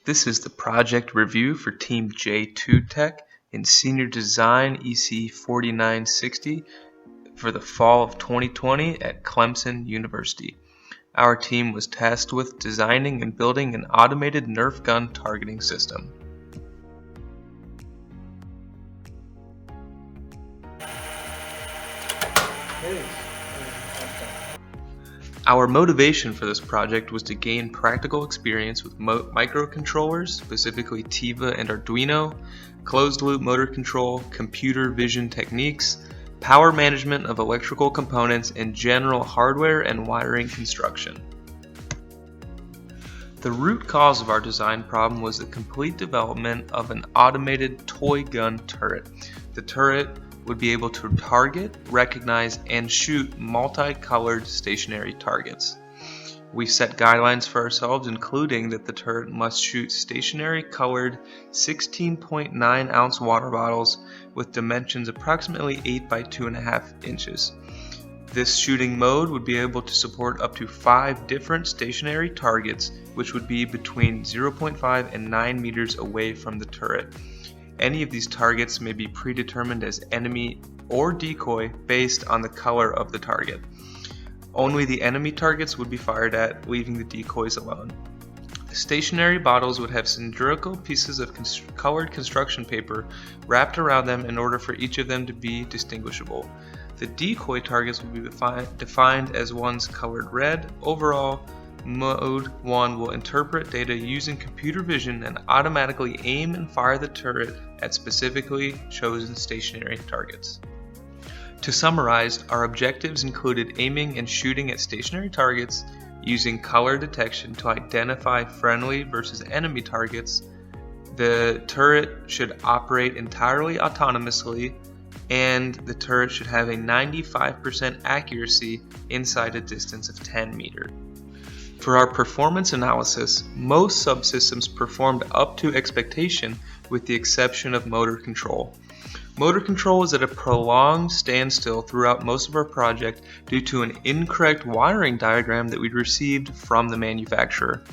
This is the project review for Team J2TEC in Senior Design ECE 4960 for the fall of 2020 at Clemson University. Our team was tasked with designing and building an automated Nerf gun targeting system. Our motivation for this project was to gain practical experience with microcontrollers, specifically TIVA and Arduino, closed-loop motor control, computer vision techniques, power management of electrical components, and general hardware and wiring construction. The root cause of our design problem was the complete development of an automated toy gun turret. The turret would be able to target, recognize, and shoot multicolored stationary targets. We set guidelines for ourselves, including that the turret must shoot stationary colored 16.9 ounce water bottles with dimensions approximately 8 by 2.5 inches. This shooting mode would be able to support up to 5 different stationary targets, which would be between 0.5 and 9 meters away from the turret. Any of these targets may be predetermined as enemy or decoy based on the color of the target. Only the enemy targets would be fired at, leaving the decoys alone. The stationary bottles would have cylindrical pieces of colored construction paper wrapped around them in order for each of them to be distinguishable. The decoy targets would be defined as ones colored red. Overall, Mode 1 will interpret data using computer vision and automatically aim and fire the turret at specifically chosen stationary targets. To summarize, our objectives included aiming and shooting at stationary targets, using color detection to identify friendly versus enemy targets. The turret should operate entirely autonomously, and the turret should have a 95% accuracy inside a distance of 10 meters. For our performance analysis, most subsystems performed up to expectation with the exception of motor control. Motor control was at a prolonged standstill throughout most of our project due to an incorrect wiring diagram that we'd received from the manufacturer.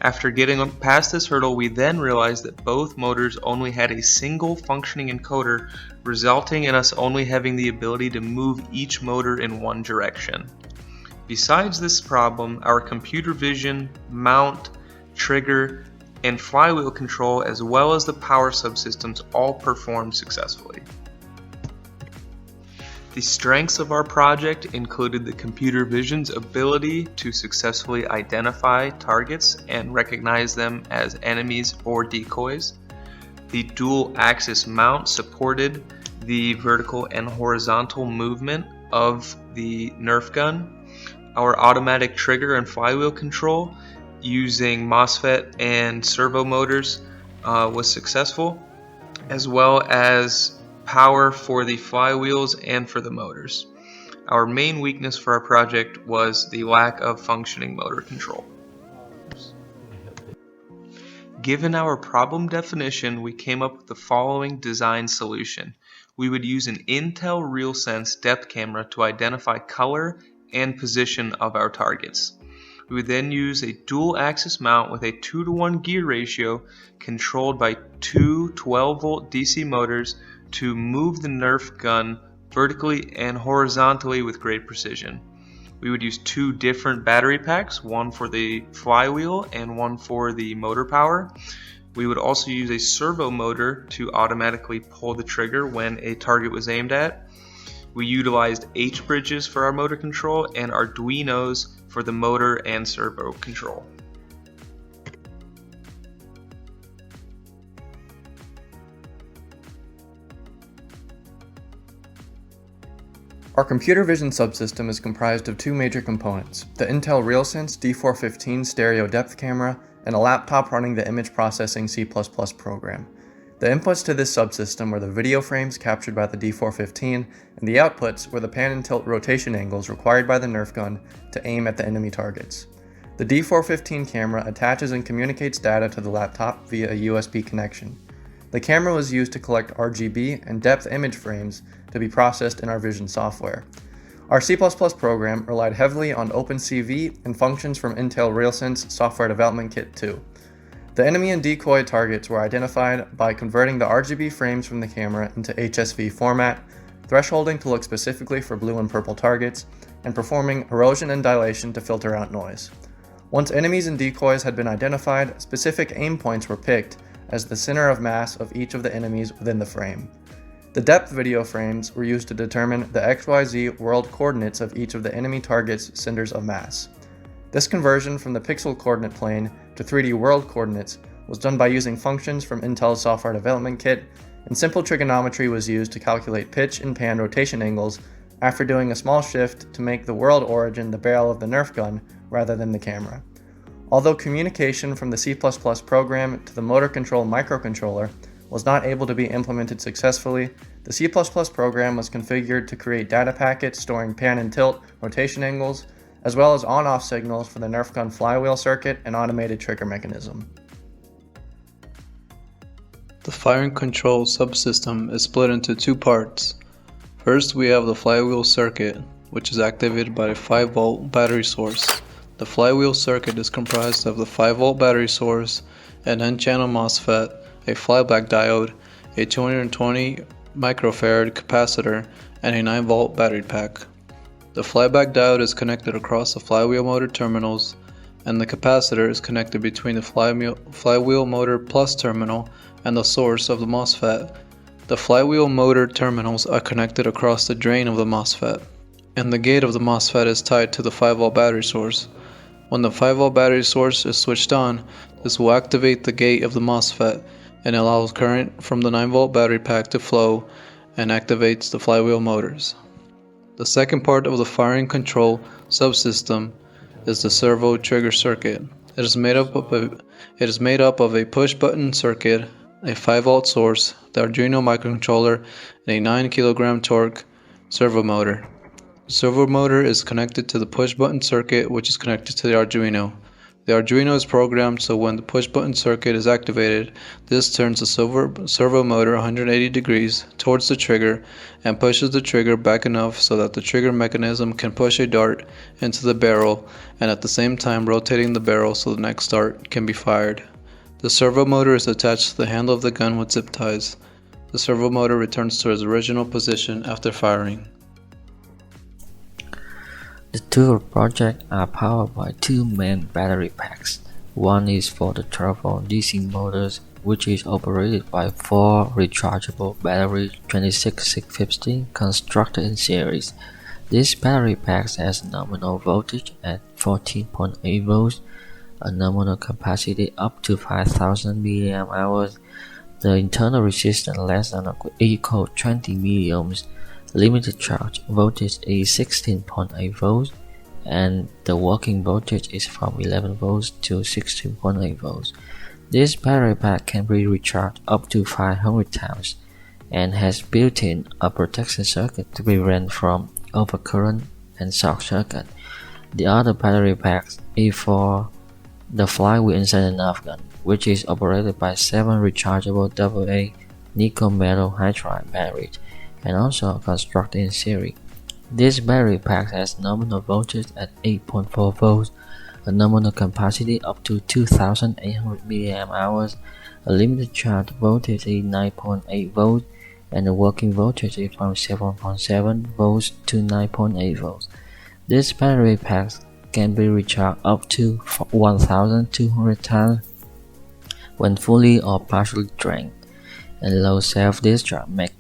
After getting past this hurdle, we then realized that both motors only had a single functioning encoder, resulting in us only having the ability to move each motor in one direction. Besides this problem, our computer vision, mount, trigger, and flywheel control, as well as the power subsystems, all performed successfully. The strengths of our project included the computer vision's ability to successfully identify targets and recognize them as enemies or decoys. The dual axis mount supported the vertical and horizontal movement of the Nerf gun. Our automatic trigger and flywheel control using MOSFET and servo motors was successful, as well as power for the flywheels and for the motors. Our main weakness for our project was the lack of functioning motor control. Given our problem definition, we came up with the following design solution. We would use an Intel RealSense depth camera to identify color and position of our targets. We would then use a dual axis mount with a 2-to-1 gear ratio controlled by two 12-volt DC motors to move the Nerf gun vertically and horizontally with great precision. We would use 2 different battery packs, one for the flywheel and one for the motor power. We would also use a servo motor to automatically pull the trigger when a target was aimed at. We utilized H-bridges for our motor control and Arduinos for the motor and servo control. Our computer vision subsystem is comprised of 2 major components, the Intel RealSense D415 stereo depth camera and a laptop running the image processing C++ program. The inputs to this subsystem were the video frames captured by the D415, and the outputs were the pan and tilt rotation angles required by the Nerf gun to aim at the enemy targets. The D415 camera attaches and communicates data to the laptop via a USB connection. The camera was used to collect RGB and depth image frames to be processed in our vision software. Our C++ program relied heavily on OpenCV and functions from Intel RealSense Software Development Kit 2. The enemy and decoy targets were identified by converting the RGB frames from the camera into HSV format, thresholding to look specifically for blue and purple targets, and performing erosion and dilation to filter out noise. Once enemies and decoys had been identified, specific aim points were picked as the center of mass of each of the enemies within the frame. The depth video frames were used to determine the XYZ world coordinates of each of the enemy targets' centers of mass. This conversion from the pixel coordinate plane to 3D world coordinates was done by using functions from Intel's software development kit, and simple trigonometry was used to calculate pitch and pan rotation angles after doing a small shift to make the world origin the barrel of the Nerf gun rather than the camera. Although communication from the C++ program to the motor control microcontroller was not able to be implemented successfully, the C++ program was configured to create data packets storing pan and tilt rotation angles, as well as on-off signals for the Nerf gun flywheel circuit and automated trigger mechanism. The firing control subsystem is split into two parts. First, we have the flywheel circuit, which is activated by a 5-volt battery source. The flywheel circuit is comprised of the 5-volt battery source, an N-channel MOSFET, a flyback diode, a 220 microfarad capacitor, and a 9-volt battery pack. The flyback diode is connected across the flywheel motor terminals, and the capacitor is connected between the flywheel motor plus terminal and the source of the MOSFET. The flywheel motor terminals are connected across the drain of the MOSFET, and the gate of the MOSFET is tied to the 5-volt battery source. When the 5-volt battery source is switched on, this will activate the gate of the MOSFET and allows current from the 9-volt battery pack to flow and activates the flywheel motors. The second part of the firing control subsystem is the servo trigger circuit. It is made up of a push-button circuit, a 5-volt source, the Arduino microcontroller, and a 9 kg torque servo motor. The servo motor is connected to the push-button circuit, which is connected to the Arduino. The Arduino is programmed so when the push-button circuit is activated, this turns the servo motor 180 degrees towards the trigger and pushes the trigger back enough so that the trigger mechanism can push a dart into the barrel, and at the same time rotating the barrel so the next dart can be fired. The servo motor is attached to the handle of the gun with zip ties. The servo motor returns to its original position after firing. The two projects are powered by two main battery packs. One is for the turbo DC motors, which is operated by 4 rechargeable batteries 26650 constructed in series. This battery pack has nominal voltage at 14.8 volts, a nominal capacity up to 5000 mAh, the internal resistance less than or equal to 20 milliohms. Limited charge voltage is 16.8 volts, and the working voltage is from 11 volts to 16.8 volts. This battery pack can be recharged up to 500 times and has built-in a protection circuit to prevent from overcurrent and short circuit. The other battery pack is for the flywheel inside the Nerf gun, which is operated by 7 rechargeable AA nickel metal hydride batteries, and also constructed in series. This battery pack has nominal voltage at 8.4 volts, a nominal capacity up to 2800 mAh, a limited charge voltage is 9.8 volts, and the working voltage is from 7.7 volts to 9.8 volts. This battery pack can be recharged up to 1200 times when fully or partially drained, and low self-discharge makes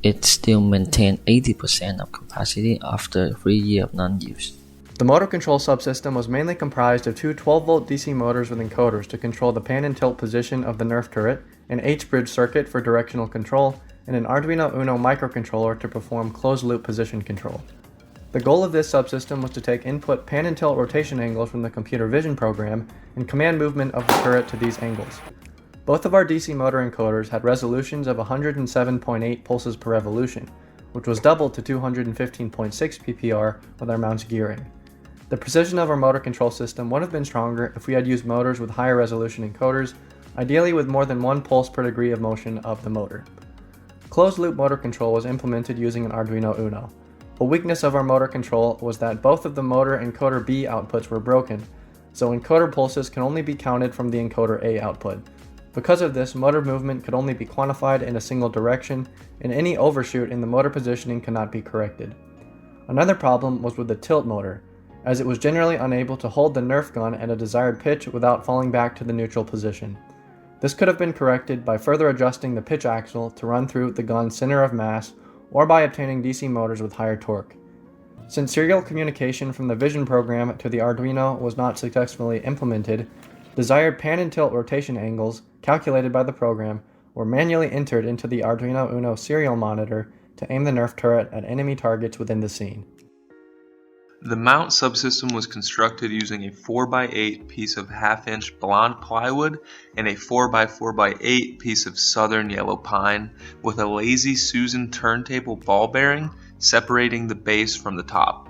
it still maintain 80% of capacity after 3 years of non-use. The motor control subsystem was mainly comprised of two 12-volt DC motors with encoders to control the pan and tilt position of the Nerf turret, an H-bridge circuit for directional control, and an Arduino Uno microcontroller to perform closed-loop position control. The goal of this subsystem was to take input pan and tilt rotation angles from the computer vision program and command movement of the turret to these angles. Both of our DC motor encoders had resolutions of 107.8 pulses per revolution, which was doubled to 215.6 ppr with our mounts gearing. The precision of our motor control system would have been stronger if we had used motors with higher resolution encoders, ideally with more than 1 pulse per degree of motion of the motor. Closed-loop motor control was implemented using an Arduino Uno. A weakness of our motor control was that both of the motor and encoder B outputs were broken, so encoder pulses can only be counted from the encoder A output. Because of this, motor movement could only be quantified in a single direction, and any overshoot in the motor positioning cannot be corrected. Another problem was with the tilt motor, as it was generally unable to hold the Nerf gun at a desired pitch without falling back to the neutral position. This could have been corrected by further adjusting the pitch axle to run through the gun's center of mass, or by obtaining DC motors with higher torque. Since serial communication from the Vision program to the Arduino was not successfully implemented, desired pan and tilt rotation angles, calculated by the program, were manually entered into the Arduino Uno serial monitor to aim the Nerf turret at enemy targets within the scene. The mount subsystem was constructed using a 4x8 piece of 1/2-inch blonde plywood and a 4x4x8 piece of southern yellow pine with a Lazy Susan turntable ball bearing separating the base from the top.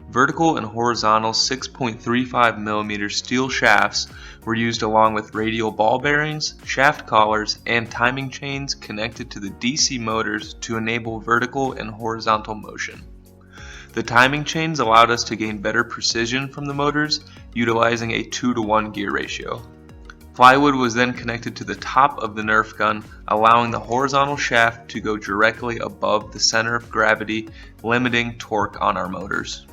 Vertical and horizontal 6.35mm steel shafts were used along with radial ball bearings, shaft collars, and timing chains connected to the DC motors to enable vertical and horizontal motion. The timing chains allowed us to gain better precision from the motors, utilizing a 2-to-1 gear ratio. Plywood was then connected to the top of the Nerf gun, allowing the horizontal shaft to go directly above the center of gravity, limiting torque on our motors.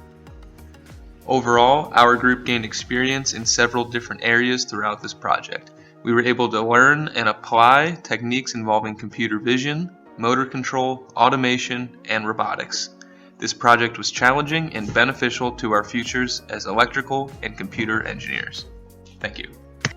Overall, our group gained experience in several different areas throughout this project. We were able to learn and apply techniques involving computer vision, motor control, automation, and robotics. This project was challenging and beneficial to our futures as electrical and computer engineers. Thank you.